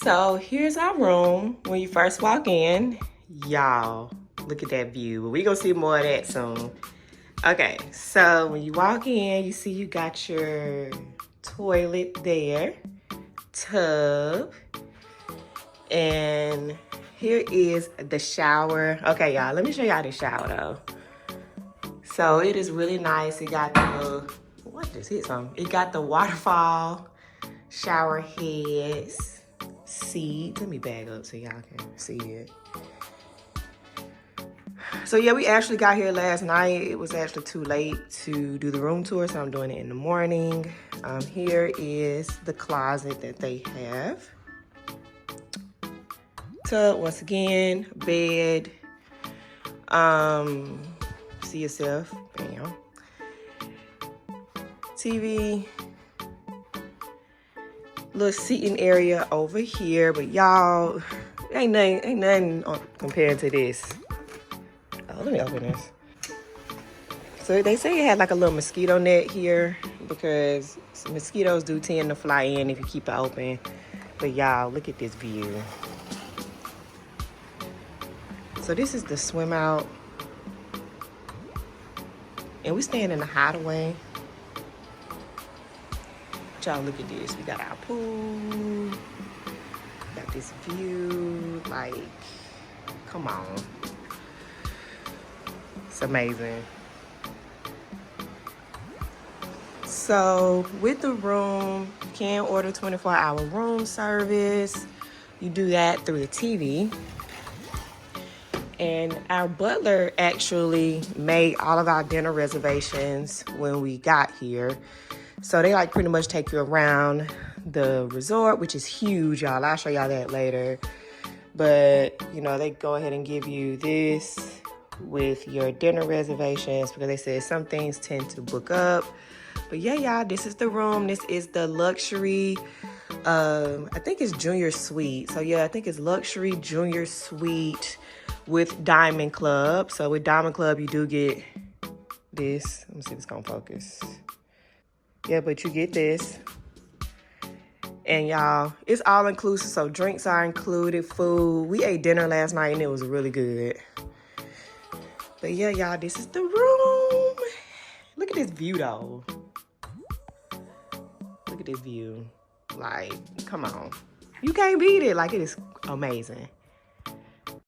So here's our room when you first walk in. Y'all, look at that view. But we gonna see more of that soon. Okay, so when you walk in, you see you got your toilet there, tub, and here is the shower. Okay, y'all, let me show y'all the shower though. So it is really nice. It got the, what just hit something? It got the waterfall shower heads, seat. Let me back up so y'all can see it. So yeah, we actually got here last night. It was actually too late to do the room tour, so I'm doing it in the morning. Here is the closet that they have. Tub, once again, bed. See yourself, bam. TV. Little seating area over here, but y'all, ain't nothing compared to this. Oh, let me open this. So they say it had like a little mosquito net here because mosquitoes do tend to fly in if you keep it open. But y'all, look at this view. So this is the swim out. And we staying in the Hideaway. Y'all, look at this. We got our pool. Got this view. Like, come on. It's amazing. So with the room, you can order 24-hour room service. You do that through the TV. And our butler actually made all of our dinner reservations when we got here. So they like pretty much take you around the resort, which is huge, y'all. I'll show y'all that later. But, you know, they go ahead and give you this with your dinner reservations because they said some things tend to book up. But yeah, y'all, this is the room. This is the luxury, I think it's junior suite. So yeah, I think it's luxury junior suite with Diamond Club. So with Diamond Club, you do get this. Let me see if it's gonna focus. Yeah, but you get this. And y'all, it's all inclusive. So drinks are included, food. We ate dinner last night and it was really good. But yeah, y'all, this is the room. Look at this view though. Look at this view. Like, come on. You can't beat it. Like, it is amazing.